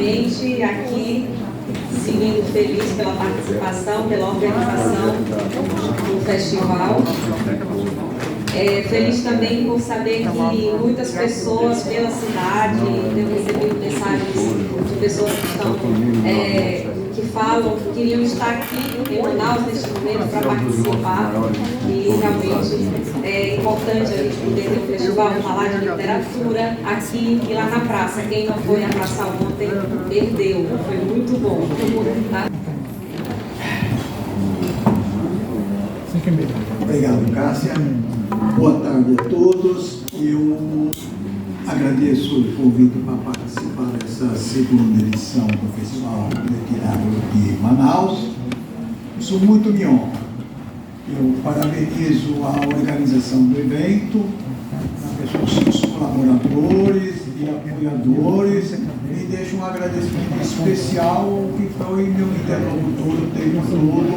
novamente aqui, seguindo feliz pela participação, pela organização do festival. Feliz também por saber que muitas pessoas pela cidade, eu recebido mensagens de pessoas que estão, que falam que queriam estar aqui em Manaus neste momento para participar, e realmente é importante a gente poder ter um festival, falar de literatura aqui e lá na praça. Quem não foi à praça ontem perdeu, foi muito bom. Tá? Obrigado, Cássia. Boa tarde a todos. Eu agradeço o convite para participar dessa segunda edição do Festival Literário de Manaus. Isso muito me honra. Eu parabenizo a organização do evento, os colaboradores e apoiadores, e deixo um agradecimento especial que foi meu interlocutor o tempo todo,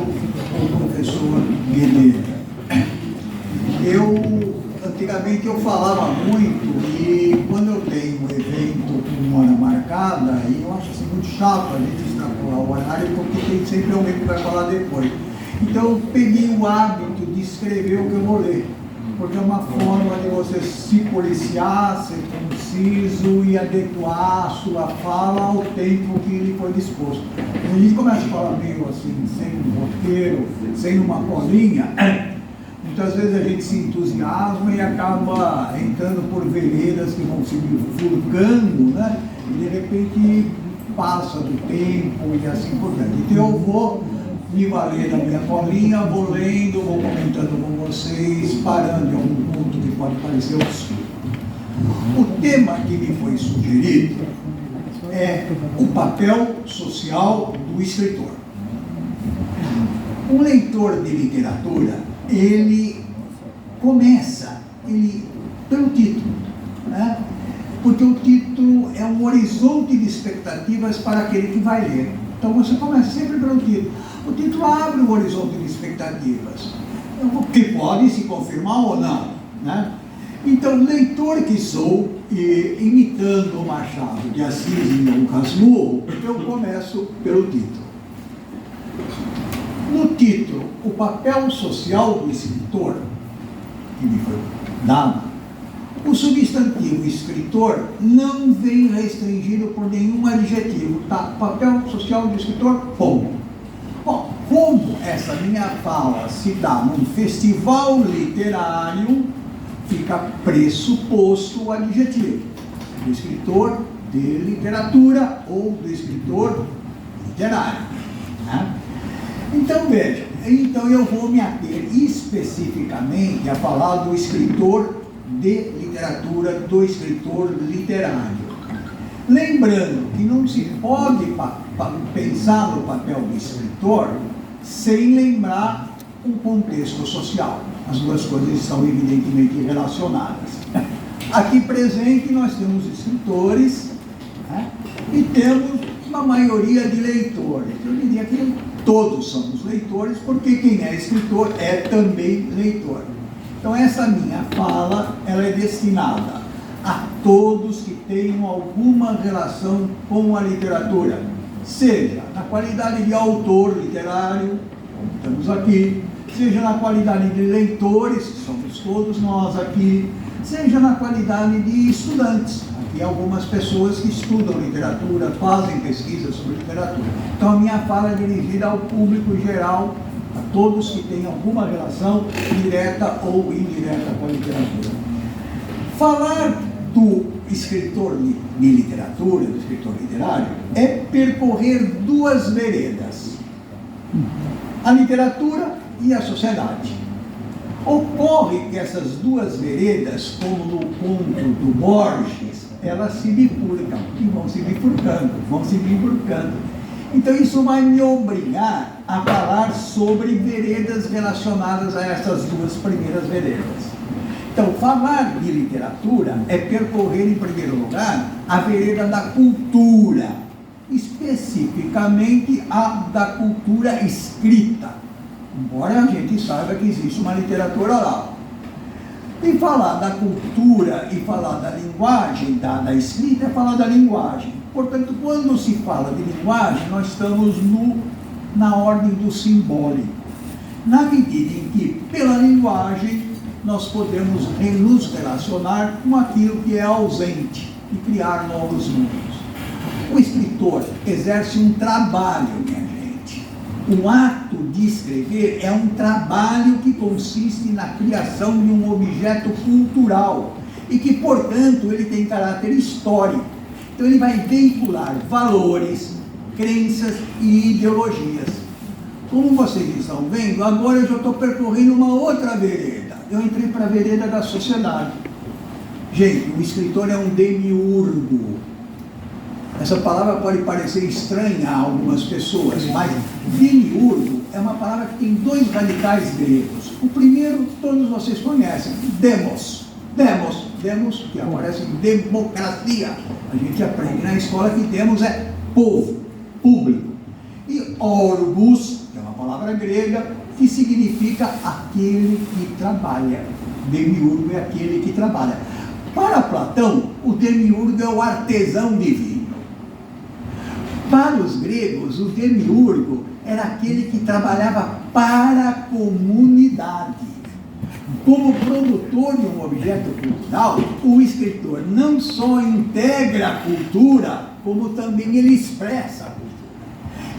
o professor Guilherme. Antigamente eu falava muito, e quando eu tenho um evento com uma hora marcada, eu acho assim, muito chato a gente extrapolar o horário, porque tem sempre alguém que vai falar depois. Então eu peguei o hábito de escrever o que eu vou ler, porque é uma forma de você se policiar, ser conciso e adequar a sua fala ao tempo que lhe foi disposto. A gente começa a falar meio assim, sem um roteiro, sem uma colinha. Muitas vezes a gente se entusiasma e acaba entrando por veredas que vão se bifurcando, né? E de repente passa do tempo e assim por diante. Então eu vou me valer da minha colinha, vou lendo, vou comentando com vocês, parando em algum ponto que pode parecer obscuro. O tema que me foi sugerido é o papel social do escritor. Um leitor de literatura, ele começa pelo título, né? Porque o título é um horizonte de expectativas para aquele que vai ler. Então você começa sempre pelo título. O título abre um horizonte de expectativas, que pode se confirmar ou não, né? Então, leitor que sou, imitando o Machado de Assis e Dom Casmurro, eu começo pelo título. No título, o papel social do escritor, que me foi dado, o substantivo escritor não vem restringido por nenhum adjetivo, tá? Papel social do escritor, ponto. Bom, como essa minha fala se dá num festival literário, fica pressuposto o adjetivo do escritor de literatura ou do escritor literário, né? Então veja, eu vou me ater especificamente a falar do escritor de literatura, do escritor literário. Lembrando que não se pode pensar no papel do escritor sem lembrar o contexto social. As duas coisas estão evidentemente relacionadas. Aqui presente nós temos escritores, né? E temos uma maioria de leitores. Eu diria que todos somos leitores, porque quem é escritor é também leitor. Então essa minha fala, ela é destinada a todos que tenham alguma relação com a literatura, seja na qualidade de autor literário, como estamos aqui, seja na qualidade de leitores, que somos todos nós aqui, seja na qualidade de estudantes. Aqui algumas pessoas que estudam literatura, fazem pesquisa sobre literatura. Então a minha fala é dirigida ao público geral, a todos que têm alguma relação direta ou indireta com a literatura. Falar do escritor de literatura, do escritor literário, é percorrer duas veredas: a literatura e a sociedade. Ocorre que essas duas veredas, como no conto do Borges, elas se bifurcam e vão se bifurcando. Então isso vai me obrigar a falar sobre veredas relacionadas a essas duas primeiras veredas. Então, falar de literatura é percorrer, em primeiro lugar, a vereda da cultura, especificamente a da cultura escrita, embora a gente saiba que existe uma literatura oral. E falar da cultura e falar da linguagem, da escrita, é falar da linguagem. Portanto, quando se fala de linguagem, nós estamos na ordem do simbólico. Na medida em que, pela linguagem, nós podemos nos relacionar com aquilo que é ausente e criar novos mundos. O escritor exerce um trabalho, minha gente. O ato de escrever é um trabalho que consiste na criação de um objeto cultural e que, portanto, ele tem caráter histórico. Então, ele vai veicular valores, crenças e ideologias. Como vocês estão vendo, agora eu já estou percorrendo uma outra vereda. Eu entrei para a vereda da sociedade. Gente, o escritor é um demiurgo. Essa palavra pode parecer estranha a algumas pessoas, mas demiurgo é uma palavra que tem dois radicais gregos. O primeiro, todos vocês conhecem, demos. Demos, que aparece em democracia. A gente aprende na escola que demos é povo, público. E orbus, que é uma palavra grega, que significa aquele que trabalha. Demiurgo é aquele que trabalha. Para Platão, o demiurgo é o artesão divino. Para os gregos, o demiurgo era aquele que trabalhava para a comunidade. Como produtor de um objeto cultural, o escritor não só integra a cultura, como também ele expressa a cultura.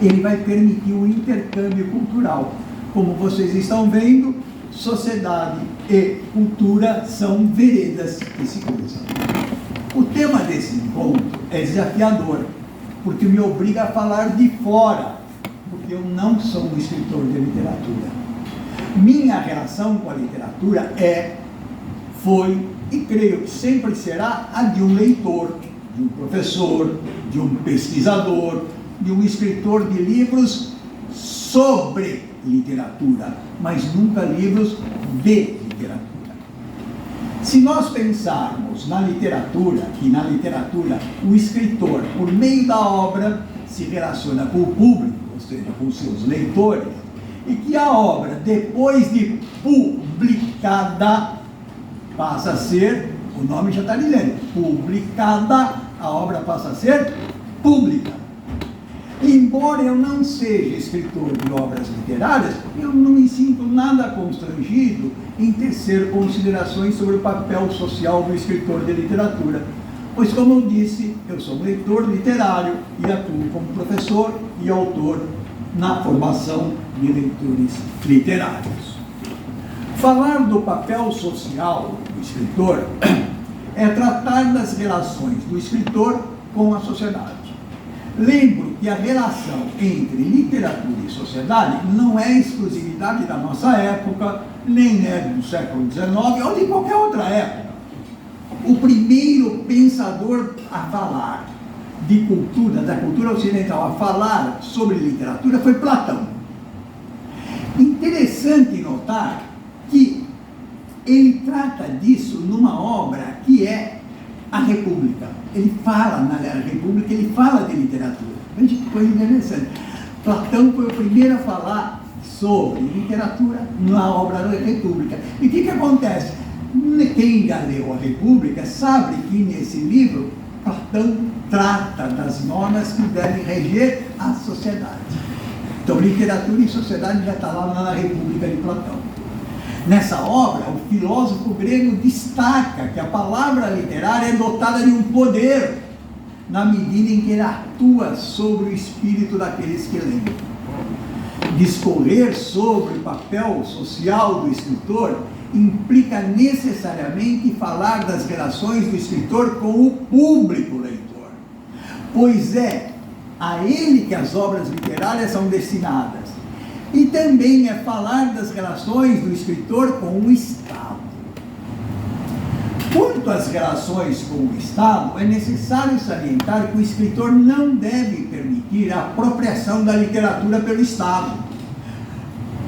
Ele vai permitir o intercâmbio cultural. Como vocês estão vendo, sociedade e cultura são veredas que se cruzam. O tema desse encontro é desafiador, porque me obriga a falar de fora, porque eu não sou um escritor de literatura. Minha relação com a literatura foi e creio que sempre será a de um leitor, de um professor, de um pesquisador, de um escritor de livros sobre literatura, mas nunca livros de literatura. Se nós pensarmos na literatura, que na literatura o escritor, por meio da obra, se relaciona com o público, ou seja, com seus leitores, e que a obra, depois de publicada, passa a ser, o nome já está dizendo, publicada, a obra passa a ser pública. Embora eu não seja escritor de obras literárias, eu não me sinto nada constrangido em tecer considerações sobre o papel social do escritor de literatura. Pois, como eu disse, eu sou um leitor literário e atuo como professor e autor na formação de leitores literários. Falar do papel social do escritor é tratar das relações do escritor com a sociedade. Lembro que a relação entre literatura e sociedade não é exclusividade da nossa época, nem é do século XIX ou de qualquer outra época. O primeiro pensador a falar de cultura, da cultura ocidental, a falar sobre literatura foi Platão. Interessante notar que ele trata disso numa obra que é a República. Ele fala na República, ele fala de literatura. Veja que coisa interessante. Platão foi o primeiro a falar sobre literatura na obra da República. E o que acontece? Quem já leu a República sabe que nesse livro Platão trata das normas que devem reger a sociedade. Então, literatura e sociedade já está lá na República de Platão. Nessa obra, o filósofo grego destaca que a palavra literária é dotada de um poder, na medida em que ele atua sobre o espírito daqueles que leem. Discorrer sobre o papel social do escritor implica necessariamente falar das relações do escritor com o público leitor, pois é a ele que as obras literárias são destinadas. E também é falar das relações do escritor com o Estado. Quanto às relações com o Estado, é necessário salientar que o escritor não deve permitir a apropriação da literatura pelo Estado,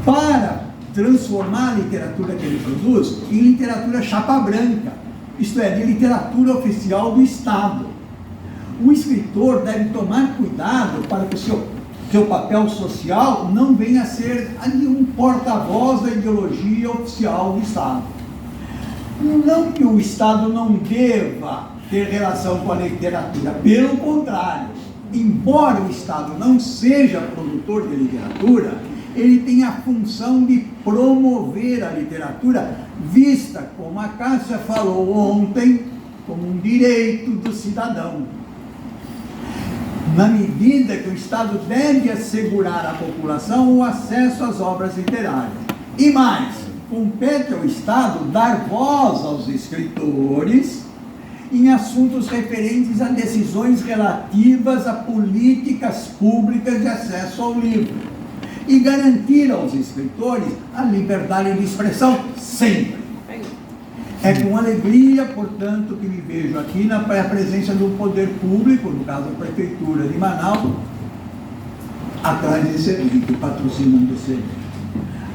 para transformar a literatura que ele produz em literatura chapa branca, isto é, de literatura oficial do Estado. O escritor deve tomar cuidado para que o seu papel social não venha a ser de um porta-voz da ideologia oficial do Estado. Não que o Estado não deva ter relação com a literatura. Pelo contrário, embora o Estado não seja produtor de literatura, ele tem a função de promover a literatura, vista, como a Cássia falou ontem, como um direito do cidadão. Na medida que o Estado deve assegurar à população o acesso às obras literárias. E mais, compete ao Estado dar voz aos escritores em assuntos referentes a decisões relativas a políticas públicas de acesso ao livro e garantir aos escritores a liberdade de expressão sempre. É com alegria, portanto, que me vejo aqui na presença do poder público, no caso a Prefeitura de Manaus, atrás desse evento, patrocinando esse evento.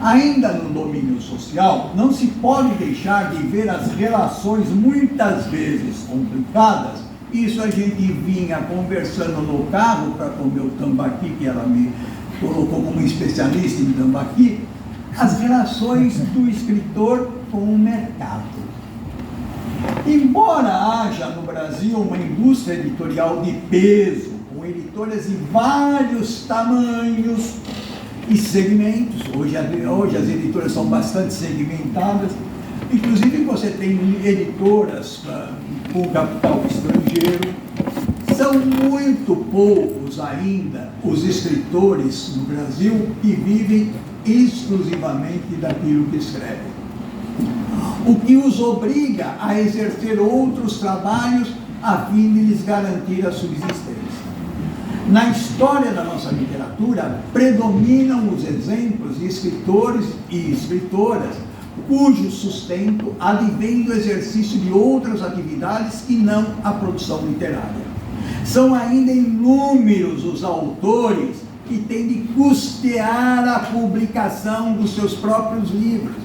Ainda no domínio social, não se pode deixar de ver as relações muitas vezes complicadas. Isso a gente vinha conversando no carro para comer o tambaqui, que ela me colocou como especialista em tambaqui, as relações do escritor com o mercado. Embora haja no Brasil uma indústria editorial de peso, com editoras de vários tamanhos e segmentos, hoje as editoras são bastante segmentadas, inclusive você tem editoras com capital estrangeiro, são muito poucos ainda os escritores no Brasil que vivem exclusivamente daquilo que escrevem, o que os obriga a exercer outros trabalhos a fim de lhes garantir a subsistência. Na história da nossa literatura, predominam os exemplos de escritores e escritoras cujo sustento advém do exercício de outras atividades que não a produção literária. São ainda inúmeros os autores que têm de custear a publicação dos seus próprios livros,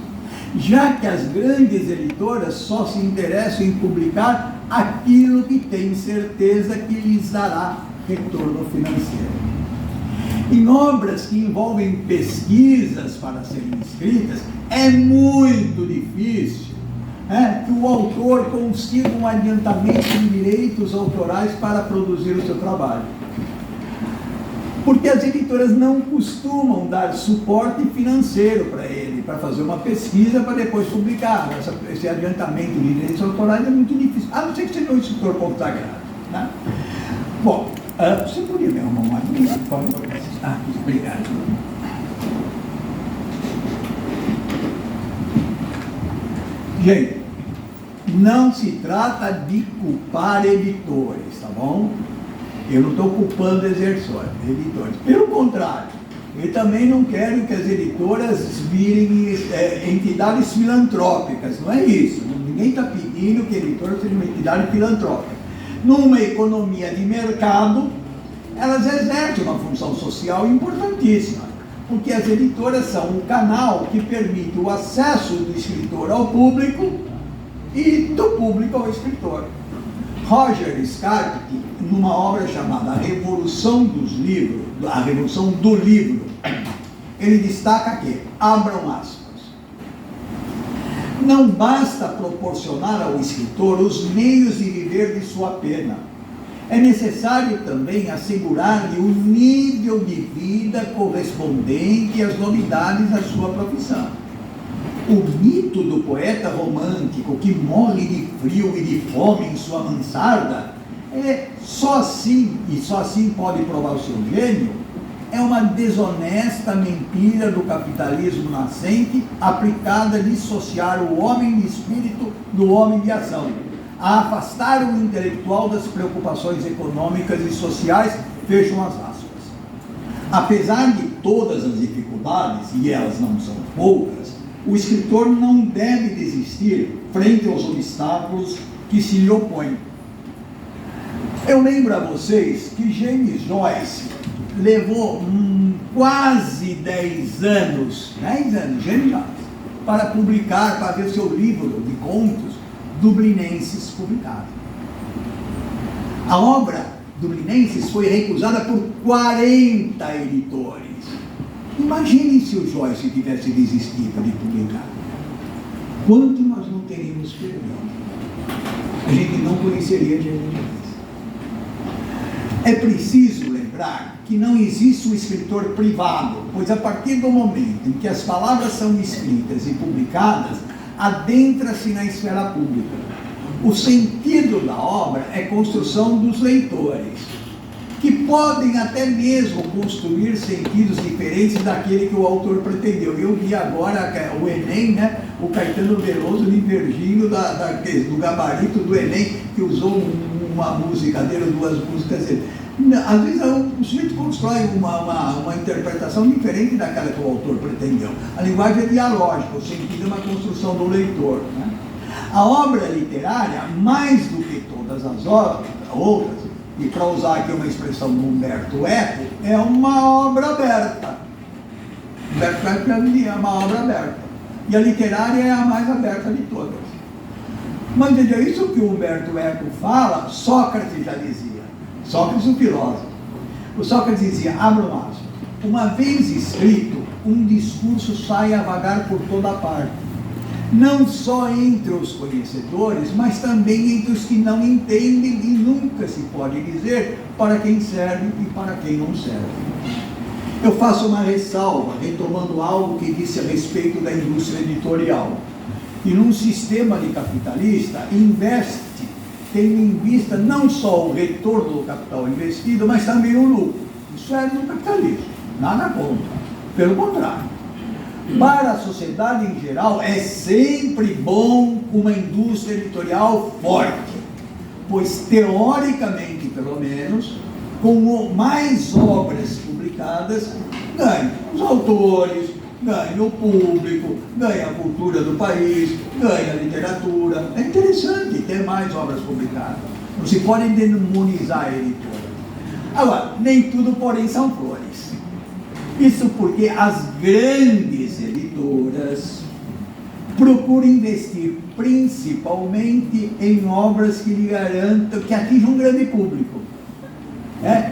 já que as grandes editoras só se interessam em publicar aquilo que tem certeza que lhes dará retorno financeiro. Em obras que envolvem pesquisas para serem escritas, é muito difícil que o autor consiga um adiantamento de direitos autorais para produzir o seu trabalho. Porque as editoras não costumam dar suporte financeiro para ele, para fazer uma pesquisa para depois publicar. Esse adiantamento de direitos autorais é muito difícil, a não ser que seja um escritor consagrado, né? Bom, você podia me arrumar uma linha, por favor? Obrigado. Gente, não se trata de culpar editores, tá bom? Eu não estou culpando editores. Pelo contrário, eu também não quero que as editoras virem entidades filantrópicas, não é isso. Ninguém está pedindo que a editora seja uma entidade filantrópica. Numa economia de mercado, elas exercem uma função social importantíssima, porque as editoras são um canal que permite o acesso do escritor ao público e do público ao escritor. Roger Scarpati, numa obra chamada A Revolução dos Livros, a Revolução do Livro, ele destaca que, abram aspas, não basta proporcionar ao escritor os meios de viver de sua pena. É necessário também assegurar-lhe o nível de vida correspondente às novidades da sua profissão. O mito do poeta romântico que morre de frio e de fome em sua mansarda só assim pode provar o seu gênio, é uma desonesta mentira do capitalismo nascente aplicada a dissociar o homem de espírito do homem de ação, a afastar o intelectual das preocupações econômicas e sociais, fecham as aspas. Apesar de todas as dificuldades, e elas não são poucas, o escritor não deve desistir frente aos obstáculos que se lhe opõem. Eu lembro a vocês que James Joyce levou quase 10 anos, James Joyce, para publicar, para ver seu livro de contos, Dublinenses, publicado. A obra Dublinenses foi recusada por 40 editores. Imaginem se o Joyce tivesse desistido de publicar. Quanto nós não teríamos perdido? a gente não conheceria Jeremias. É preciso lembrar que não existe um escritor privado, pois a partir do momento em que as palavras são escritas e publicadas, adentra-se na esfera pública. O sentido da obra é construção dos leitores, que podem até mesmo construir sentidos diferentes daquele que o autor pretendeu. Eu vi agora o Enem, né? O Caetano Veloso divergindo do gabarito do Enem, que usou uma música dele, ou duas músicas dele. Às vezes o sujeito constrói uma interpretação diferente daquela que o autor pretendeu. A linguagem é dialógica, o sentido é uma construção do leitor, né? A obra literária, mais do que todas as outras, e para usar aqui uma expressão do Umberto Eco, é uma obra aberta. Umberto Eco é uma obra aberta. E a literária é a mais aberta de todas. Mas veja, isso que o Umberto Eco fala, Sócrates já dizia. Sócrates, o filósofo. O Sócrates dizia, abra o aspas, uma vez escrito, um discurso sai a vagar por toda parte. Não só entre os conhecedores, mas também entre os que não entendem, e nunca se pode dizer para quem serve e para quem não serve. Eu faço uma ressalva, retomando algo que disse a respeito da indústria editorial. E num sistema de capitalista, investe, tendo em vista não só o retorno do capital investido, mas também o lucro. Isso é no capitalismo, nada contra. Pelo contrário. Para a sociedade em geral, é sempre bom uma indústria editorial forte, pois, teoricamente, pelo menos, com mais obras publicadas, ganham os autores, ganha o público, ganha a cultura do país, ganha a literatura. É interessante ter mais obras publicadas. Não se pode demonizar a editora. Agora, nem tudo, porém, são flores. Isso porque as grandes editoras procuram investir principalmente em obras que lhe garantam, que atinjam um grande público.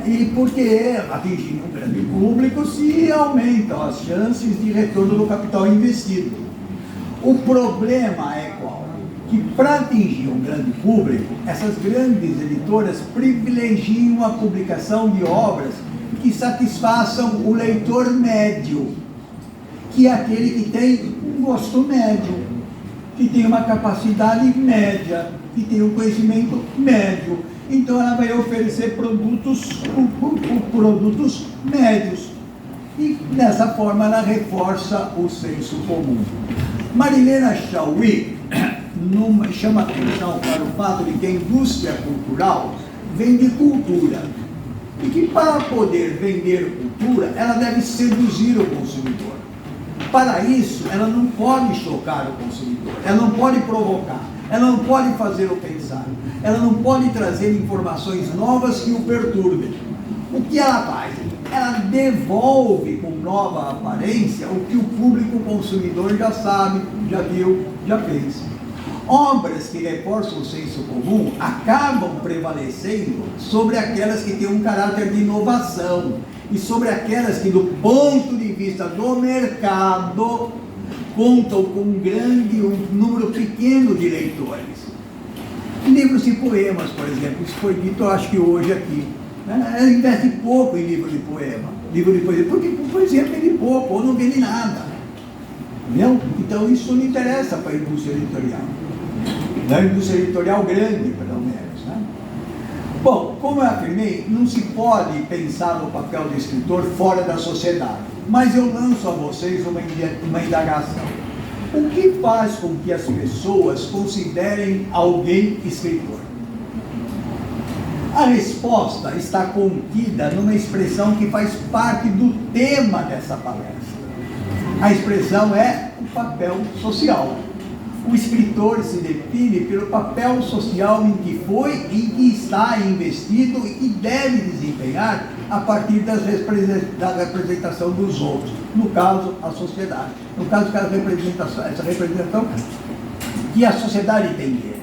E porque atingindo um grande público se aumentam as chances de retorno do capital investido. O problema é qual? Que para atingir um grande público, essas grandes editoras privilegiam a publicação de obras que satisfaçam o leitor médio, que é aquele que tem um gosto médio, que tem uma capacidade média, que tem um conhecimento médio. Então ela vai oferecer produtos médios. E dessa forma ela reforça o senso comum. Marilena Chauí chama atenção para o fato de que a indústria cultural vende cultura. E que para poder vender cultura, ela deve seduzir o consumidor. Para isso, ela não pode chocar o consumidor, ela não pode provocar, ela não pode fazê-lo pensar, ela não pode trazer informações novas que o perturbem. O que ela faz? Ela devolve com nova aparência o que o público consumidor já sabe, já viu, já fez. Obras que reforçam o senso comum acabam prevalecendo sobre aquelas que têm um caráter de inovação e sobre aquelas que, do ponto de vista do mercado, contam com um número pequeno de leitores. Livros e poemas, por exemplo, isso foi dito, eu acho que hoje aqui. Ela investe pouco em livro de poema, livro de poesia, porque poesia vende pouco ou não vende nada. Entendeu? Então isso não interessa para a indústria editorial. Da indústria editorial grande, pelo menos, né? Bom, como eu afirmei, não se pode pensar no papel do escritor fora da sociedade, mas eu lanço a vocês uma indagação. O que faz com que as pessoas considerem alguém escritor? A resposta está contida numa expressão que faz parte do tema dessa palestra. A expressão é o papel social. O escritor se define pelo papel social em que foi, em que está investido e que deve desempenhar a partir da representação dos outros, no caso, a sociedade. No caso, essa representação que a sociedade tem dele.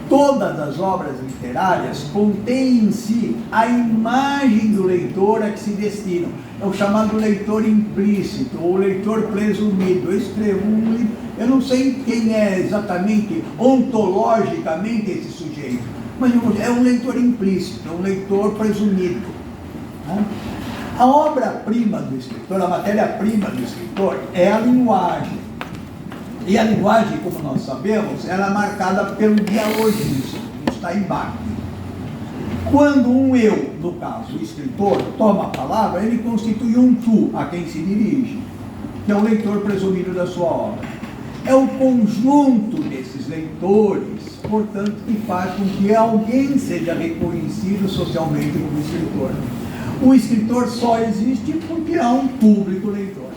Todas as obras literárias contêm em si a imagem do leitor a que se destinam. É o chamado leitor implícito, ou leitor presumido. Eu escrevo um livro, Eu não sei quem é exatamente, ontologicamente, esse sujeito, mas é um leitor implícito, é um leitor presumido, né? A obra-prima do escritor, a matéria-prima do escritor é a linguagem. E a linguagem, como nós sabemos, ela é marcada pelo dialogismo, o Steinbach. Quando um eu, no caso o escritor, toma a palavra, ele constitui um tu a quem se dirige, que é o leitor presumido da sua obra. É o conjunto desses leitores, portanto, que faz com que alguém seja reconhecido socialmente como escritor. O escritor só existe porque há um público leitor.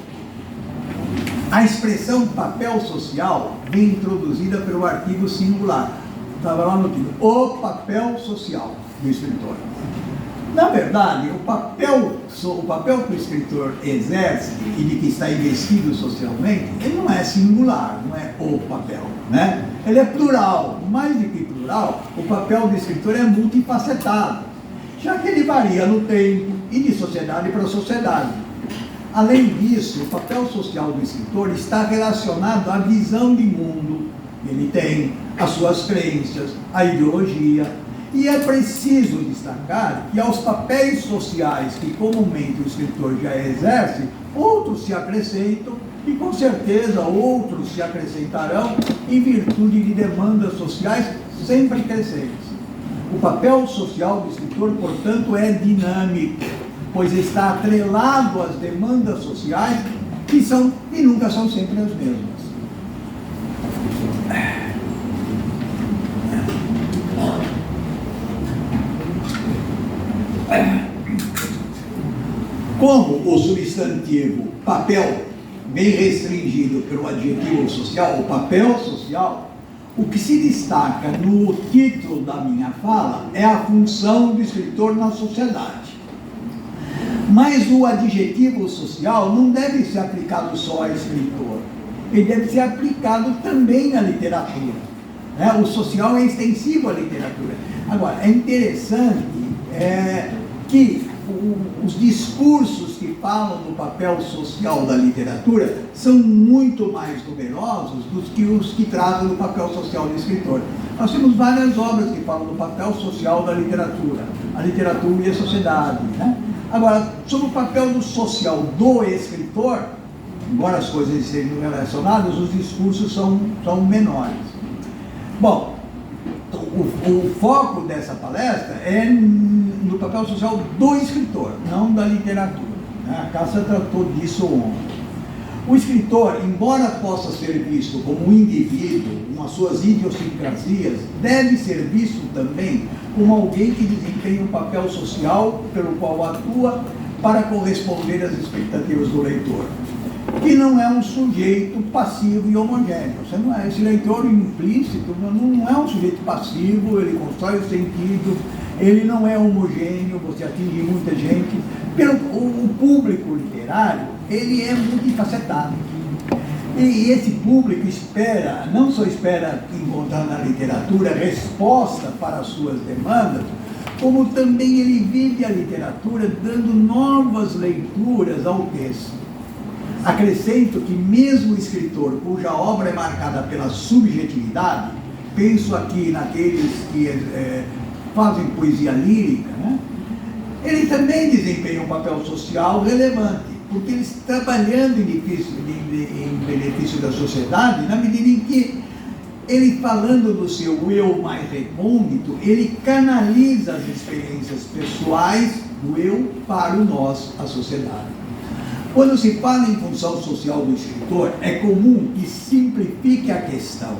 A expressão papel social vem introduzida pelo artigo singular. Estava lá no título, o papel social do escritor. Na verdade, o papel que o escritor exerce e de que está investido socialmente, ele não é singular, não é o papel, né? Ele é plural. Mais do que plural, o papel do escritor é multifacetado, já que ele varia no tempo e de sociedade para sociedade. Além disso, o papel social do escritor está relacionado à visão de mundo que ele tem, às suas crenças, à ideologia. E é preciso destacar que aos papéis sociais que comumente o escritor já exerce, outros se acrescentam e com certeza outros se acrescentarão em virtude de demandas sociais sempre crescentes. O papel social do escritor, portanto, é dinâmico, pois está atrelado às demandas sociais que são e nunca são sempre as mesmas. Como o substantivo papel vem restringido pelo adjetivo social, o papel social, o que se destaca no título da minha fala é a função do escritor na sociedade. Mas o adjetivo social não deve ser aplicado só ao escritor, ele deve ser aplicado também à literatura, né? O social é extensivo à literatura. Agora, é interessante que os discursos que falam do papel social da literatura são muito mais numerosos do que os que tratam do papel social do escritor. Nós temos várias obras que falam do papel social da literatura, a literatura e a sociedade, né? Agora, sobre o papel do social do escritor, embora as coisas sejam relacionadas, os discursos são menores. Bom, o foco dessa palestra é no papel social do escritor, não da literatura, né? A Cássia tratou disso ontem. O escritor, embora possa ser visto como um indivíduo, com as suas idiosincrasias, deve ser visto também como alguém que desempenha um papel social pelo qual atua para corresponder às expectativas do leitor. Que não é um sujeito passivo e homogêneo. Esse leitor implícito não é um sujeito passivo, ele constrói o sentido, ele não é homogêneo, você atinge muita gente. O público literário, ele é multifacetado. E esse público não só espera encontrar na literatura resposta para as suas demandas, como também ele vive a literatura dando novas leituras ao texto. Acrescento que mesmo o escritor cuja obra é marcada pela subjetividade, penso aqui naqueles que fazem poesia lírica, né? Ele também desempenha um papel social relevante, porque ele está trabalhando em benefício da sociedade, na medida em que ele, falando do seu eu mais recôndito, ele canaliza as experiências pessoais do eu para o nós, a sociedade. Quando se fala em função social do escritor, é comum que simplifique a questão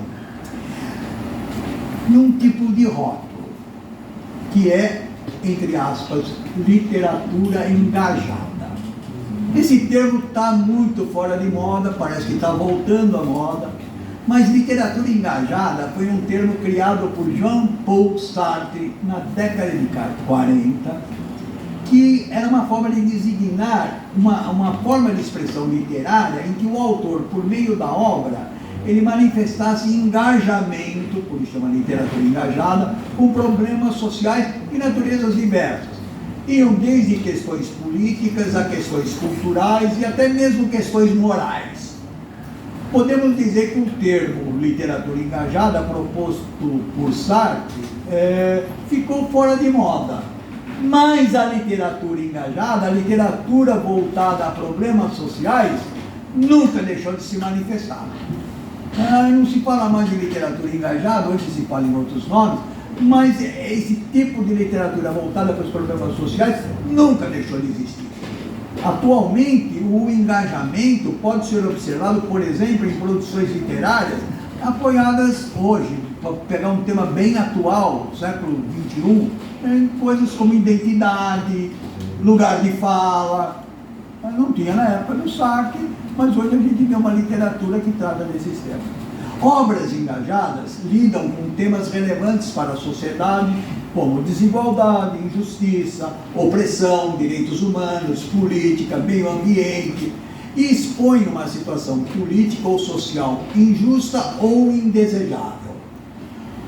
num tipo de rótulo, que é, entre aspas, literatura engajada. Esse termo está muito fora de moda, parece que está voltando à moda, mas literatura engajada foi um termo criado por Jean-Paul Sartre na década de 40, que era uma forma de designar uma forma de expressão literária em que o autor, por meio da obra, ele manifestasse engajamento, por isso chama literatura engajada, com problemas sociais de naturezas diversas. Iam desde questões políticas a questões culturais e até mesmo questões morais. Podemos dizer que o termo literatura engajada, proposto por Sartre, ficou fora de moda. Mas a literatura engajada, a literatura voltada a problemas sociais, nunca deixou de se manifestar. Não se fala mais de literatura engajada, hoje se fala em outros nomes, mas esse tipo de literatura voltada para os problemas sociais nunca deixou de existir. Atualmente, o engajamento pode ser observado, por exemplo, em produções literárias apoiadas hoje, para pegar um tema bem atual, século XXI, em coisas como identidade, lugar de fala. Não tinha na época do Sartre, mas hoje a gente tem uma literatura que trata desses temas. Obras engajadas lidam com temas relevantes para a sociedade, como desigualdade, injustiça, opressão, direitos humanos, política, meio ambiente, e expõem uma situação política ou social injusta ou indesejável,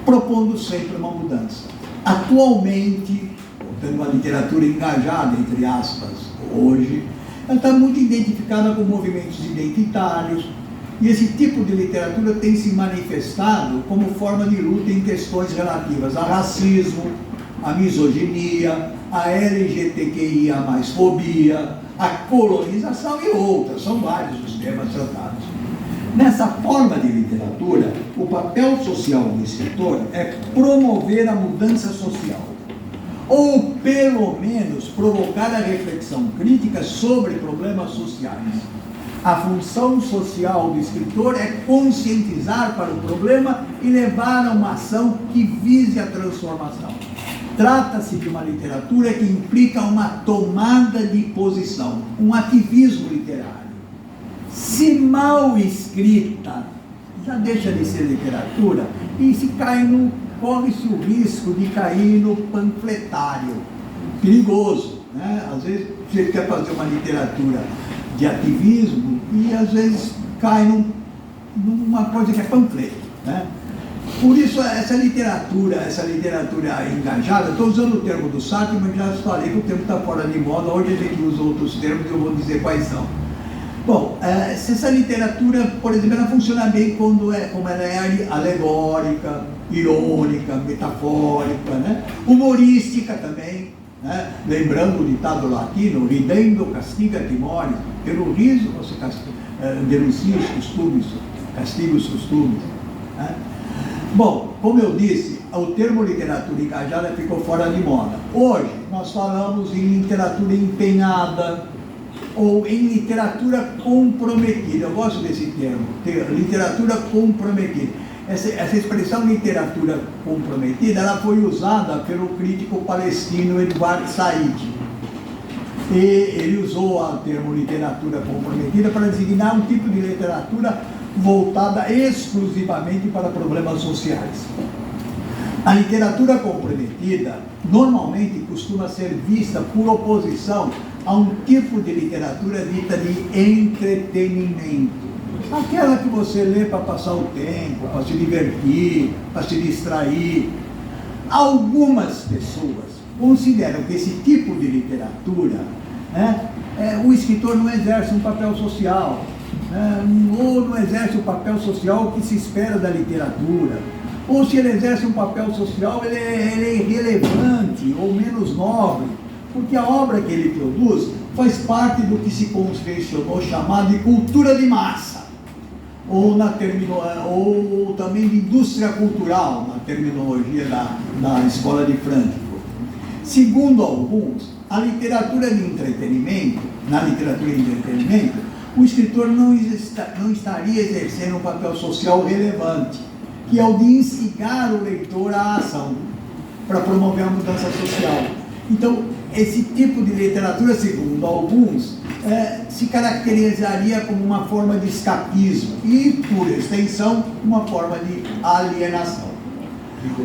propondo sempre uma mudança. Atualmente, tendo a literatura engajada, entre aspas, hoje, ela está muito identificada com movimentos identitários, e esse tipo de literatura tem se manifestado como forma de luta em questões relativas a racismo, a misoginia, a LGBTQIA+, fobia, a colonização e outras. São vários os temas tratados. Nessa forma de literatura, o papel social do escritor é promover a mudança social, ou pelo menos provocar a reflexão crítica sobre problemas sociais. A função social do escritor é conscientizar para o problema e levar a uma ação que vise a transformação. Trata-se de uma literatura que implica uma tomada de posição, um ativismo literário. Se mal escrita, já deixa de ser literatura e corre-se o risco de cair no panfletário. Perigoso, né? Às vezes você quer fazer uma literatura de ativismo e às vezes cai numa coisa que é panfleto, né? Por isso essa literatura engajada, estou usando o termo do Sartre, mas já falei que o termo está fora de moda, hoje a gente usa outros termos e eu vou dizer quais são. Bom, se essa literatura, por exemplo, ela funciona bem como ela é alegórica, irônica, metafórica, né? Humorística também, né? Lembrando o ditado latino, ridendo castiga timores, pelo riso você denuncia os costumes, castiga os costumes, né? Bom, como eu disse, o termo literatura engajada ficou fora de moda. Hoje nós falamos em literatura empenhada ou em literatura comprometida. Eu gosto desse termo, literatura comprometida. Essa expressão literatura comprometida, ela foi usada pelo crítico palestino Edward Said. E ele usou o termo literatura comprometida para designar um tipo de literatura voltada exclusivamente para problemas sociais. A literatura comprometida normalmente costuma ser vista por oposição a um tipo de literatura dita de entretenimento. Aquela que você lê para passar o tempo, para se divertir, para se distrair. Algumas pessoas consideram que esse tipo de literatura, né, o escritor não exerce um papel social, ou não exerce o papel social que se espera da literatura, ou se ele exerce um papel social, ele é irrelevante ou menos nobre, porque a obra que ele produz faz parte do que se convencionou chamar de cultura de massa, ou também de indústria cultural, na terminologia da Escola de Frankfurt. Segundo alguns, na literatura de entretenimento, o escritor não estaria exercendo um papel social relevante, que é o de instigar o leitor à ação, para promover a mudança social. Então, esse tipo de literatura, segundo alguns, se caracterizaria como uma forma de escapismo e, por extensão, uma forma de alienação.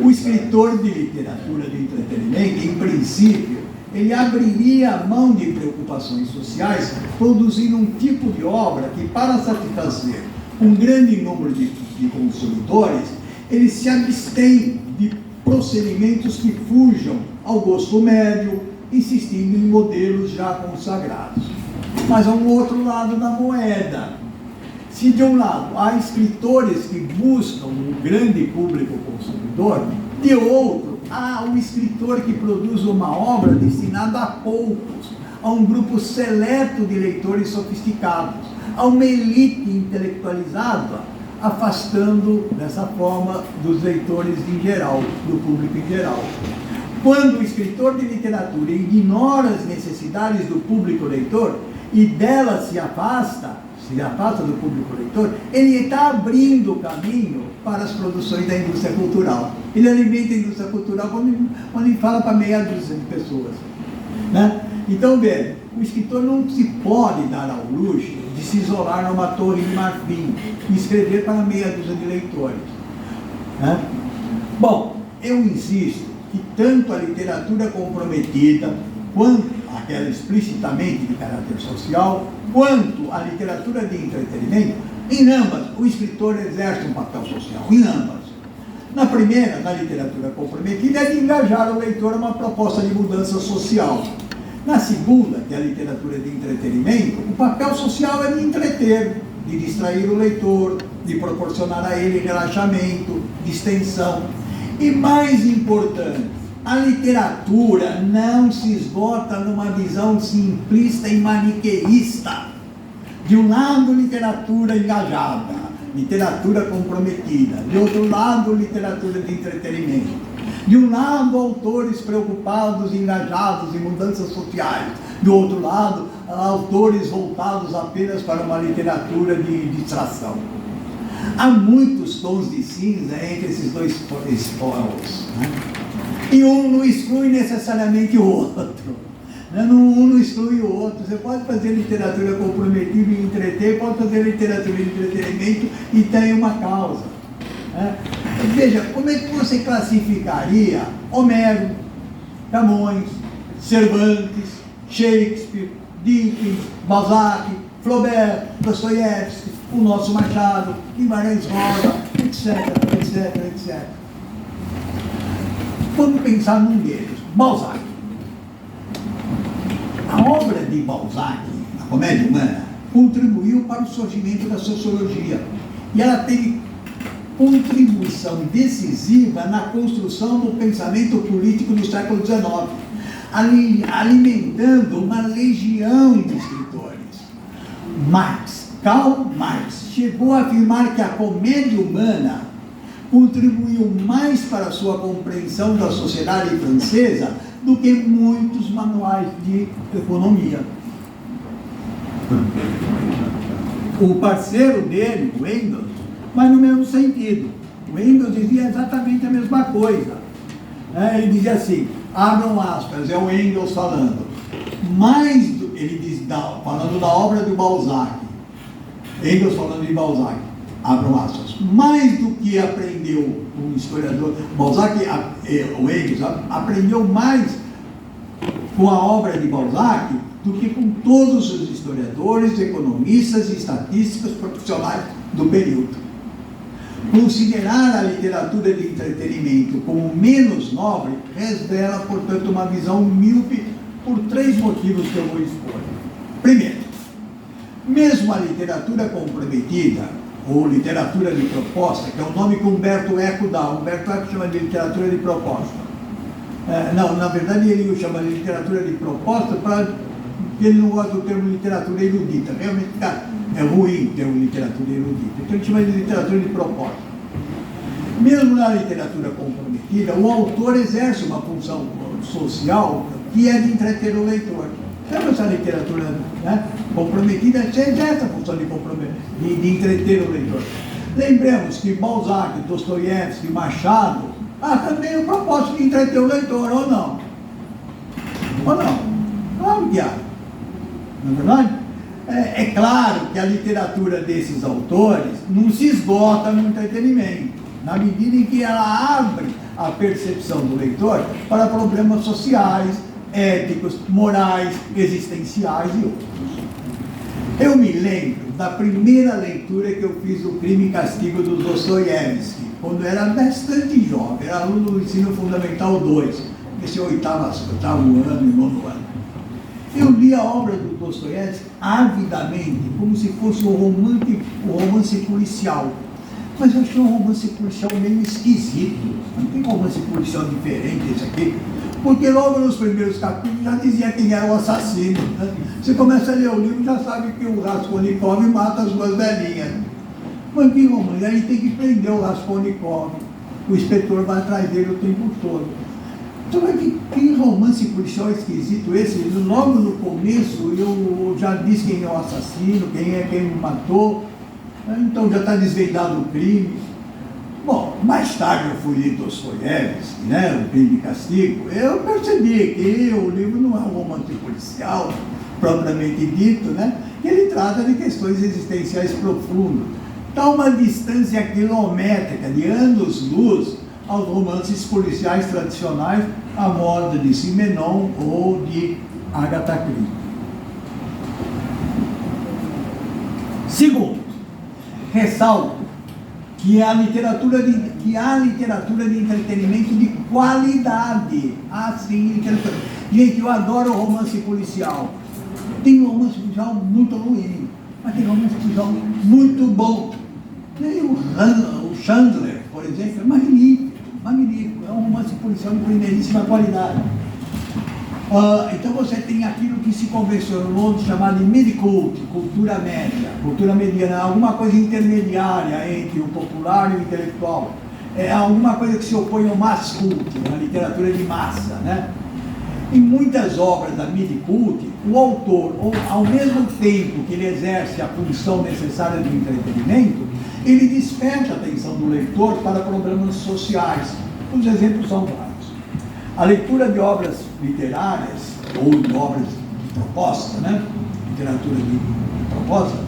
O escritor de literatura de entretenimento, em princípio, ele abriria a mão de preocupações sociais, produzindo um tipo de obra que, para satisfazer um grande número de consumidores, ele se abstém de procedimentos que fujam ao gosto médio, insistindo em modelos já consagrados. Mas há um outro lado da moeda. Se de um lado há escritores que buscam um grande público consumidor, de outro há um escritor que produz uma obra destinada a poucos, a um grupo seleto de leitores sofisticados, a uma elite intelectualizada, afastando dessa forma dos leitores em geral, do público em geral. Quando o escritor de literatura ignora as necessidades do público leitor e dela se afasta do público leitor, ele está abrindo o caminho para as produções da indústria cultural. Ele alimenta a indústria cultural quando ele fala para meia dúzia de pessoas, né? Então, veja, o escritor não se pode dar ao luxo de se isolar numa torre de marfim e escrever para meia dúzia de leitores, né? Bom, eu insisto que tanto a literatura comprometida, quanto aquela explicitamente de caráter social, quanto a literatura de entretenimento, em ambas, o escritor exerce um papel social, em ambas. Na primeira, na literatura comprometida, é de engajar o leitor a uma proposta de mudança social. Na segunda, que é a literatura de entretenimento, o papel social é de entreter, de distrair o leitor, de proporcionar a ele relaxamento, distensão. E mais importante, a literatura não se esgota numa visão simplista e maniqueísta. De um lado, literatura engajada, literatura comprometida. De outro lado, literatura de entretenimento. De um lado, autores preocupados e engajados em mudanças sociais. Do outro lado, autores voltados apenas para uma literatura de distração. Há muitos tons de cinza entre esses dois polos, né? E um não exclui necessariamente o outro, né? Um não exclui o outro. Você pode fazer literatura comprometida e entreter, pode fazer literatura de entretenimento e tem uma causa, né? Veja, como é que você classificaria Homero, Camões, Cervantes, Shakespeare, Dickens, Balzac, Flaubert, Dostoiévski, o nosso Machado, Guimarães Rosa, etc, etc, etc. Vamos pensar num deles, Balzac. A obra de Balzac, a Comédia Humana, contribuiu para o surgimento da sociologia. E ela teve contribuição decisiva na construção do pensamento político do século XIX, alimentando uma legião de escritores. Karl Marx, chegou a afirmar que a Comédia Humana contribuiu mais para a sua compreensão da sociedade francesa do que muitos manuais de economia. O parceiro dele, o Engels, mas no mesmo sentido. O Engels dizia exatamente a mesma coisa. Ele dizia assim, abram aspas, é o Engels falando, ele diz, falando da obra do Balzac, Engels falando de Balzac, abram aspas, mais do que aprendeu um historiador, Balzac, o Engels aprendeu mais com a obra de Balzac do que com todos os historiadores, economistas e estatísticos profissionais do período. Considerar a literatura de entretenimento como menos nobre revela, portanto, uma visão míope por 3 motivos que eu vou expor. Primeiro, mesmo a literatura comprometida, ou literatura de proposta, que é o nome que Humberto Eco dá, Humberto Eco chama de literatura de proposta. Não, na verdade ele o chama de literatura de proposta porque ele não gosta do termo literatura erudita. Realmente é ruim o termo literatura erudita. Então ele chama de literatura de proposta. Mesmo na literatura comprometida, o autor exerce uma função social que é de entreter o leitor. Então essa literatura, né, comprometida exerce a função de entreter o leitor. Lembremos que Balzac, Dostoiévski, Machado, também o propósito de entreter o leitor, ou não? Ou não? Claro que há. Não é verdade? É claro que a literatura desses autores não se esgota no entretenimento, na medida em que ela abre a percepção do leitor para problemas sociais, éticos, morais, existenciais e outros. Eu me lembro da primeira leitura que eu fiz do Crime e Castigo do Dostoiévski, quando eu era bastante jovem, era aluno do ensino fundamental 2, esse 8º ano e 9º ano. Eu li a obra do Dostoiévski avidamente, como se fosse um romance policial. Mas eu achei um romance policial meio esquisito. Não tem romance policial diferente esse aqui. Porque logo nos primeiros capítulos já dizia quem era o assassino. Né? Você começa a ler o livro e já sabe que o Raskolnikov mata as duas velhinhas. Mas que romance? Aí tem que prender o Raskolnikov. O inspetor vai atrás dele o tempo todo. Então, que romance policial esquisito esse? Logo no começo eu já disse quem é o assassino, quem o matou. Então já está desvendado o crime. Bom, mais tarde eu fui ler Dostoiévski, né, O Crime e Castigo. Eu percebi que o livro não é um romance policial, propriamente dito, né? Que ele trata de questões existenciais profundas. Está uma distância quilométrica, de anos-luz, aos romances policiais tradicionais, à moda de Simenon ou de Agatha Christie. Segundo, ressalto que há literatura de entretenimento de qualidade. Sim, literatura. Gente, eu adoro romance policial. Tem romance policial muito ruim, mas tem romance policial muito bom. O Chandler, por exemplo, é magnífico, magnífico. É um romance policial de primeiríssima qualidade. Então você tem aquilo que se convencionou de chamar de mid-cult, cultura média, cultura mediana, alguma coisa intermediária entre o popular e o intelectual. É alguma coisa que se opõe ao mass cult, a literatura de massa, né? Em muitas obras da mid-cult, o autor, ao mesmo tempo que ele exerce a função necessária do entretenimento, ele desperta a atenção do leitor para problemas sociais. Os exemplos são vários. A leitura de obras literárias, ou de obras de proposta, né? Literatura de proposta,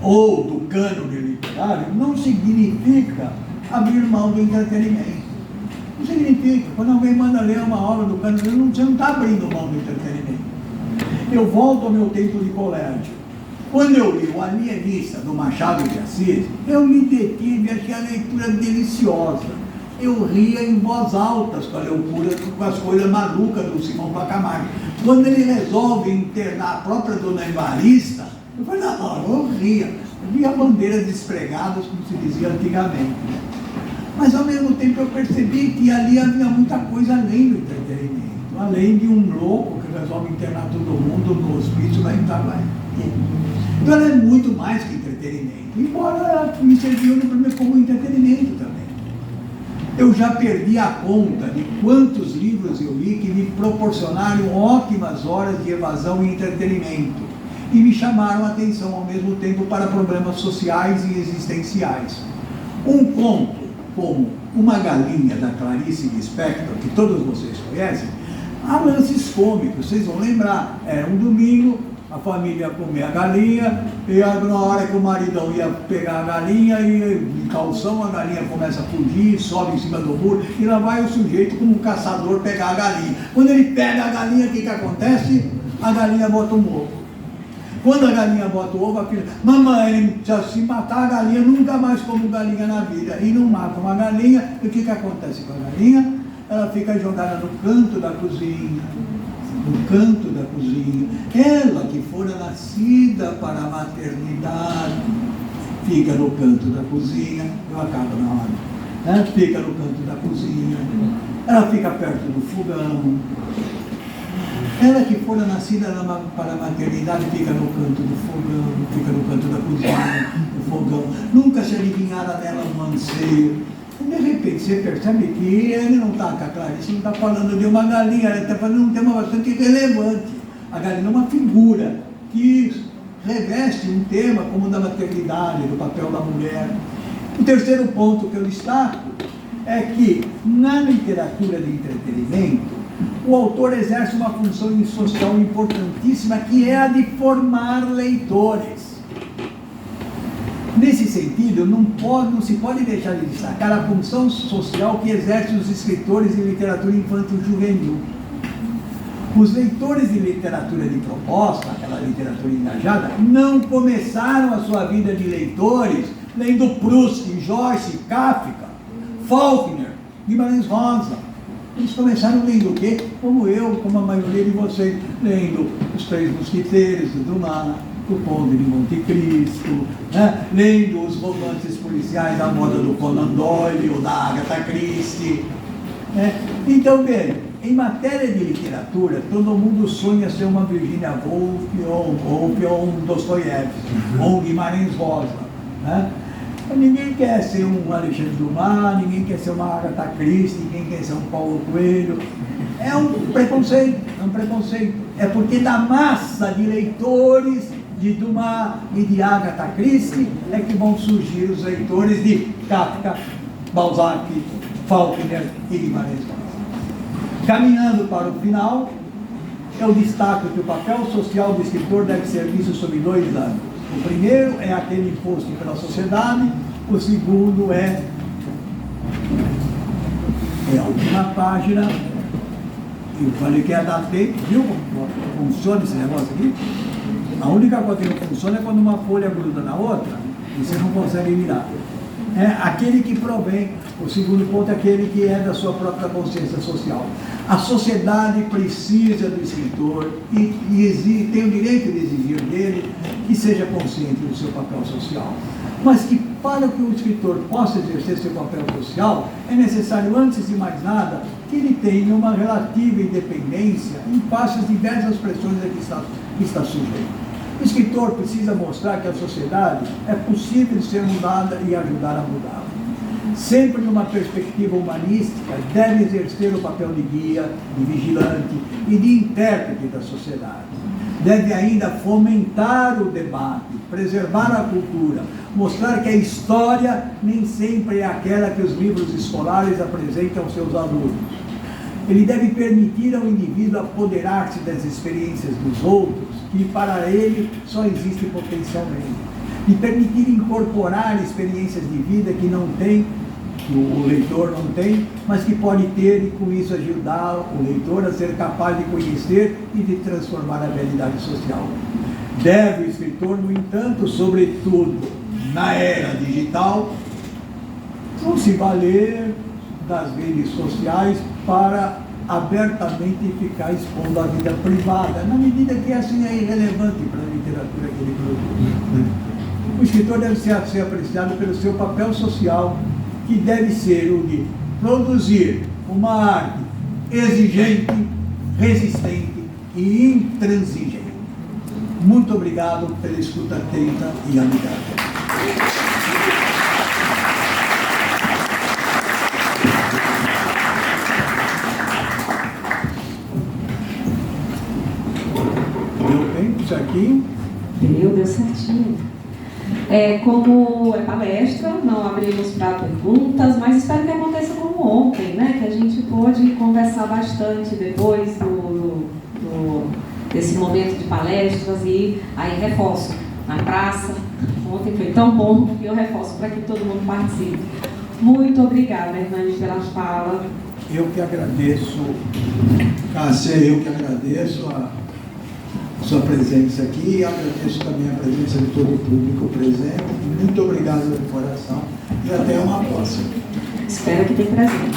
ou do cânone literário, não significa abrir mão do entretenimento. Não significa. Quando alguém manda ler uma obra do cânone, você não está abrindo mão do entretenimento. Eu volto ao meu tempo de colégio. Quando eu li O Alienista, do Machado de Assis, eu me detive, achei a leitura deliciosa. Eu ria em voz alta com as coisas malucas do Simão Bacamarte. Quando ele resolve internar a própria Dona Evarista, eu falei, não, eu ria. Eu via bandeiras despregadas, como se dizia antigamente. Mas ao mesmo tempo eu percebi que ali havia muita coisa além do entretenimento. Além de um louco que resolve internar todo mundo no hospício da Itabaiana. Então ela é muito mais que entretenimento. Embora ela me serviu como entretenimento também. Eu já perdi a conta de quantos livros eu li que me proporcionaram ótimas horas de evasão e entretenimento e me chamaram a atenção ao mesmo tempo para problemas sociais e existenciais. Um conto como Uma Galinha, da Clarice Lispector, que todos vocês conhecem, há lances cômicos, vocês vão lembrar. Era um domingo, a família comia a galinha, e na hora que o maridão ia pegar a galinha, e de calção a galinha começa a fugir, sobe em cima do muro, e lá vai o sujeito como um caçador pegar a galinha. Quando ele pega a galinha, o que acontece? A galinha bota um ovo. Quando a galinha bota o ovo, a filha, mamãe, se matar a galinha, nunca mais como galinha na vida. E não matam a galinha, e o que acontece com a galinha? Ela fica jogada no canto da cozinha. No canto da cozinha. Ela que fora nascida para a maternidade, fica no canto da cozinha. Eu acabo na hora. Fica no canto da cozinha. Ela fica perto do fogão. Ela que fora nascida para a maternidade fica no canto do fogão, fica no canto da cozinha, do fogão. Nunca se adivinhara nela um anseio. De repente você percebe que ele não está com a Clarice, não está falando de uma galinha, ele está falando de um tema bastante relevante. A galinha é uma figura que reveste um tema como o da maternidade, do papel da mulher. O terceiro ponto que eu destaco é que na literatura de entretenimento, o autor exerce uma função social importantíssima, que é a de formar leitores. Nesse sentido, não se pode deixar de destacar a função social que exercem os escritores de literatura infanto-juvenil. Os leitores de literatura de proposta, aquela literatura engajada, não começaram a sua vida de leitores lendo Proust, Joyce, Kafka, Faulkner, Guimarães Rosa. Eles começaram lendo o quê? Como eu, como a maioria de vocês, lendo Os Três Mosquiteiros, do Dumas, O Conde de Monte Cristo, né? Lendo os romances policiais da moda do Conan Doyle ou da Agatha Christie. Né? Então, bem, em matéria de literatura, todo mundo sonha ser uma Virginia Woolf ou um Dostoiévski, ou um Guimarães Rosa. Né? Ninguém quer ser um Alexandre Dumas, ninguém quer ser uma Agatha Christie, ninguém quer ser um Paulo Coelho. É um preconceito, É porque da massa de leitores de Dumas e de Agatha Christie é que vão surgir os leitores de Kafka, Balzac, Faulkner e Guimarães Rosa. Caminhando para o final, eu destaco que o papel social do escritor deve ser visto sob 2 ângulos. O primeiro é aquele imposto pela sociedade, o segundo é a última página. Eu falei que ia dar tempo, viu? Funciona esse negócio aqui? A única coisa que não funciona é quando uma folha gruda na outra e você não consegue virar. É aquele que provém. O segundo ponto é aquele que é da sua própria consciência social. A sociedade precisa do escritor e tem o direito de exigir dele que seja consciente do seu papel social. Mas que para que o escritor possa exercer seu papel social, é necessário, antes de mais nada, que ele tenha uma relativa independência em face às diversas pressões a que está sujeito. O escritor precisa mostrar que a sociedade é possível ser mudada e ajudar a mudá-la. Sempre numa perspectiva humanística, deve exercer o papel de guia, de vigilante e de intérprete da sociedade. Deve ainda fomentar o debate, preservar a cultura, mostrar que a história nem sempre é aquela que os livros escolares apresentam aos seus alunos. Ele deve permitir ao indivíduo apoderar-se das experiências dos outros, que para ele só existem potencialmente. E permitir incorporar experiências de vida que não tem, que o leitor não tem, mas que pode ter e com isso ajudar o leitor a ser capaz de conhecer e de transformar a realidade social. Deve o escritor, no entanto, sobretudo na era digital, não se valer das redes sociais para abertamente ficar expondo a vida privada, na medida que assim é irrelevante para a literatura que ele produz. O escritor deve ser apreciado pelo seu papel social, que deve ser o de produzir uma arte exigente, resistente e intransigente. Muito obrigado pela escuta atenta e amigável. Deu bem certinho? Deu certinho. Como é palestra, não abrimos para perguntas, mas espero que aconteça como ontem, né? Que a gente pôde conversar bastante depois desse momento de palestras e aí reforço na praça. Ontem foi tão bom que eu reforço para que todo mundo participe. Muito obrigada, Hernandes, pelas falas. Eu que agradeço, Cássia, eu que agradeço a sua presença aqui e agradeço também a presença de todo o público presente. Muito obrigado de coração e até uma próxima. Espero que tenha presente.